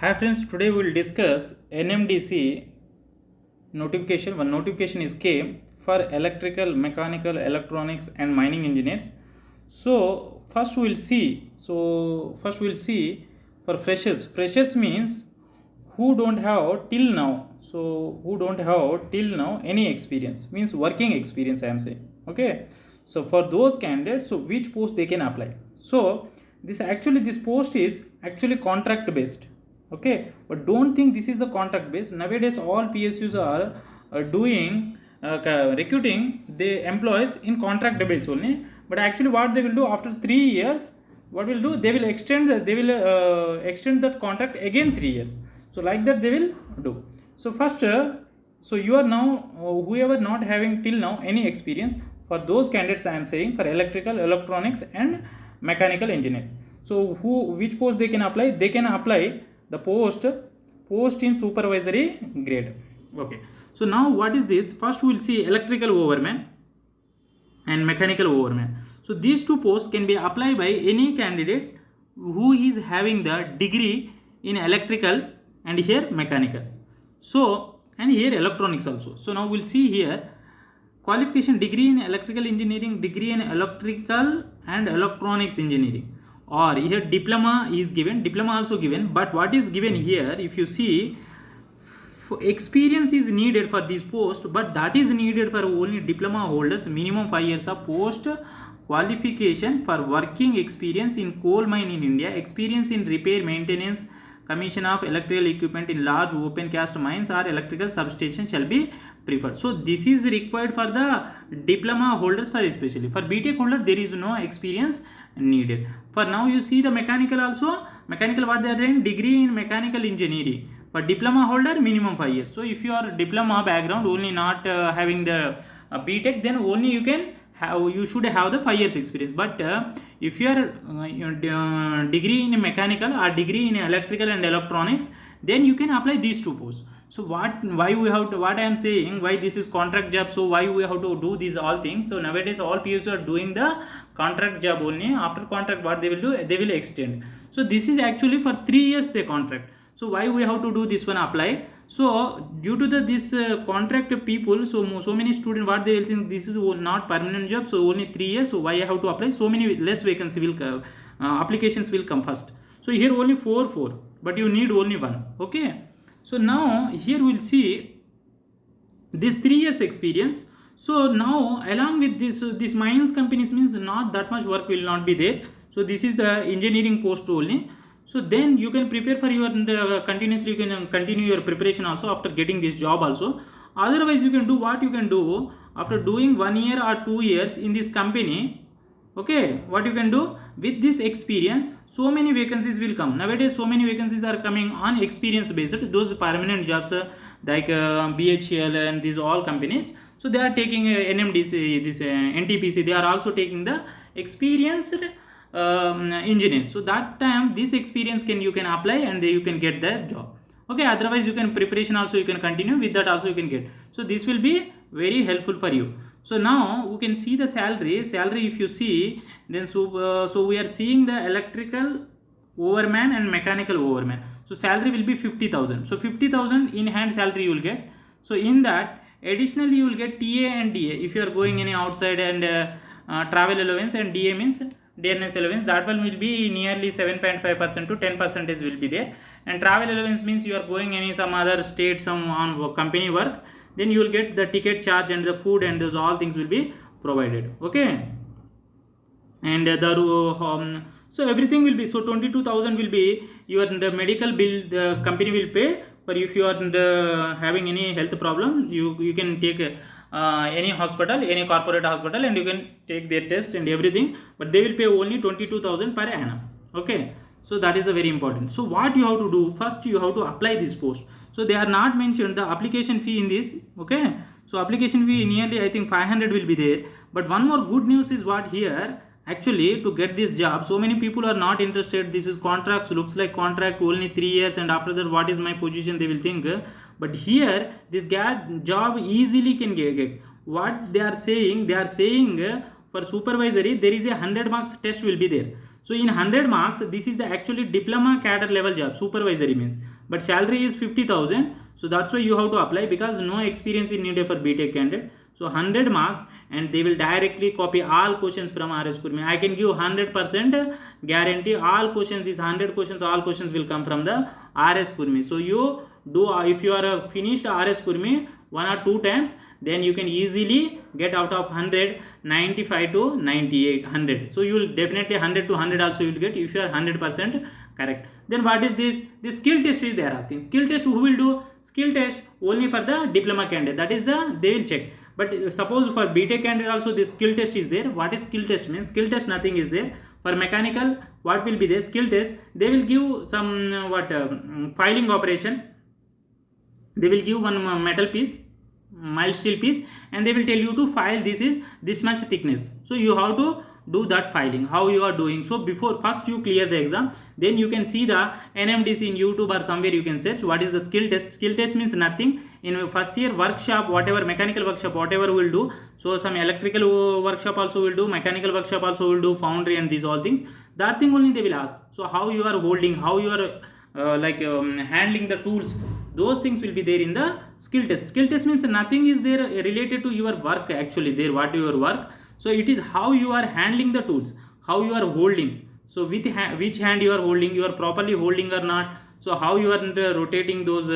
Hi friends, today we will discuss NMDC notification. One notification is came for electrical, mechanical, electronics and mining engineers. So first we'll see. For freshers. Freshers means who don't have till now. So who don't have till now any experience means working experience. I am saying. Okay. So for those candidates, so which post they can apply? So this post is actually contract based. Okay, but don't think this is the contract base. Nowadays all psus are doing recruiting the employees in contract base only, but actually what they will do after 3 years, what will do, they will extend that contract again 3 years. So like that they will do. So first so you are now whoever not having till now any experience, for those candidates I am saying, for electrical, electronics and mechanical engineer. So which post they can apply? They can apply the post in supervisory grade. Okay, so now what is this? First we will see electrical overman and mechanical overman. So these two posts can be applied by any candidate who is having the degree in electrical and here mechanical, so and here electronics also. So now we'll see here qualification: degree in electrical engineering, degree in electrical and electronics engineering, or here diploma is given, diploma also given. But what is given here, if you see, experience is needed for this post, but that is needed for only diploma holders, minimum 5 years of post qualification for working experience in coal mine in India, experience in repair, maintenance, commission of electrical equipment in large open cast mines or electrical substation shall be preferred. So this is required for the diploma holders, for especially for BTech holder there is no experience needed. For now you see the mechanical also, mechanical what they are doing, degree in mechanical engineering. For diploma holder minimum 5 years. So if you are diploma background only, not having the BTech, then only you should have the 5 years experience. But if you are degree in mechanical or degree in electrical and electronics, then you can apply these two posts. So what I am saying, why this is contract job, so why we have to do these all things. So nowadays all PSU are doing the contract job only. After contract what they will do, they will extend. So this is actually for 3 years they contract. So why we have to do this one apply? So due to this contract people, so many students what they will think, this is not permanent job, so only 3 years, so why I have to apply? So many less vacancy will applications will come first. So here only 4, but you need only 1. Okay, so now here we'll see this 3 years experience. So now along with this mines companies means not that much work will not be there. So this is the engineering post only. So then you can prepare for your continuously, you can continue your preparation also after getting this job also. Otherwise you can do what you can do after doing 1 year or 2 years in this company. Okay, what you can do with this experience, so many vacancies will come. Nowadays so many vacancies are coming on experience based, those permanent jobs like BHEL and these all companies. So they are taking NMDC, this NTPC, they are also taking the experienced engineers. So that time this experience you can apply and you can get the job. Okay, otherwise you can preparation also you can continue with that also you can get. So this will be very helpful for you. So now we can see the salary. If you see, then so we are seeing the electrical overman and mechanical overman. So salary will be 50,000. So 50,000 in hand salary you will get. So in that additionally you will get TA and DA if you are going any outside, and travel allowance, and DA means dearness allowance, that one will be nearly 7.5% to 10% will be there. And travel allowance means you are going any some other state, some on company work, then you will get the ticket charge and the food and those all things will be provided. Okay, and so everything will be, so 22,000 will be your the medical bill the company will pay. But if you are having any health problem, you can take any hospital, any corporate hospital, and you can take their test and everything, but they will pay only 22,000 per annum. Okay, so that is a very important. So what you have to do, first you have to apply this post. So they are not mentioned the application fee in this. Okay, so application fee nearly I think 500 will be there. But one more good news is what here, actually to get this job so many people are not interested. This is contracts, looks like contract only 3 years, and after that what is my position they will think. But here this job easily can get. What they are saying, for supervisory there is a 100 marks test will be there. So in 100 marks, this is the actually diploma cadre level job, supervisory means, but salary is 50,000. So that's why you have to apply, because no experience is needed for BTech candidate. So 100 marks, and they will directly copy all questions from RS Kurmi. I can give 100% guarantee, all questions, these 100 questions, all questions will come from the RS Kurmi. So you do, if you are finished RS Kurmi 1 or 2 times, then you can easily get out of 100 95 to 98 100. So you will definitely 100 to 100 also you will get if you are 100% correct. Then what is this? The skill test is they are asking. Skill test, who will do? Skill test only for the diploma candidate, that is the, they will check. But suppose for BTech candidate also this skill test is there. What is skill test means? Skill test nothing is there. For mechanical, what will be there? Skill test, they will give some filing operation. They will give one metal piece, mild steel piece, and they will tell you to file this is this much thickness. So you have to do that filing, how you are doing. So before, first you clear the exam, then you can see the NMDC in YouTube or somewhere you can search what is the skill test. Skill test means nothing. In first year workshop, whatever mechanical workshop, whatever will do, so some electrical workshop also will do, mechanical workshop also will do, foundry and these all things, that thing only they will ask. So how you are holding, how you are handling the tools, those things will be there in the skill test. Skill test means nothing is there related to your work actually there, what your work. So it is how you are handling the tools, how you are holding. So with which hand you are holding, you are properly holding or not. So how you are rotating those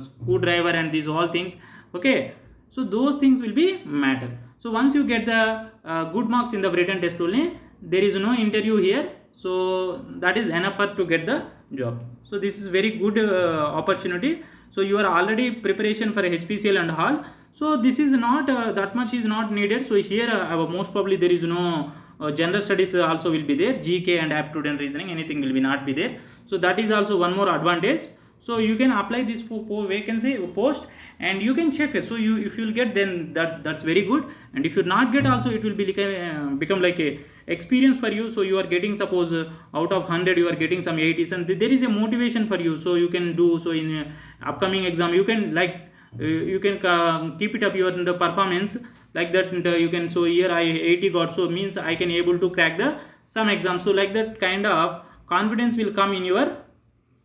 screwdriver and these all things. Okay, so those things will be matter. So once you get the good marks in the written test only, there is no interview here. So that is enough for to get the job. So this is very good opportunity. So you are already preparation for HPCL and all. So this is not that much is not needed. So here most probably there is no general studies also will be there, GK and aptitude and reasoning, anything will be not be there. So that is also one more advantage. So you can apply this vacancy post and you can check. So you, if you will get, then that's very good. And if you not get also, it will be like become like a experience for you. So you are getting, suppose out of 100 you are getting some 80, and there is a motivation for you. So you can do, so in upcoming exam you can like you can keep it up your performance like that. You can, so here I 80 got, so means I can able to crack the some exam. So like that kind of confidence will come in your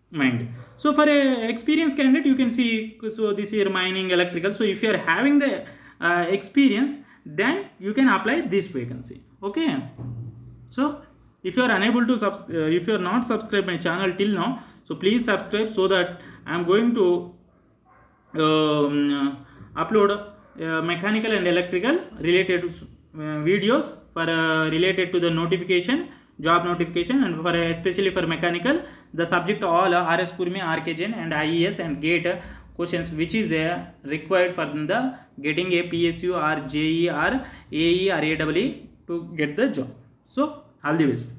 mind. So for a experienced candidate, you can see, so this year mining, electrical. So if you are having the experience, then you can apply this vacancy. Okay, so if you are unable to if you are not subscribed my channel till now, so please subscribe, so that I am going to upload mechanical and electrical related videos for related to the notification, job notification, and for especially for mechanical, the subject all RS Kurmi, RKGN and IES and GATE questions, which is required for the getting a PSU or JE or AE or AEE to get the job. So all the best.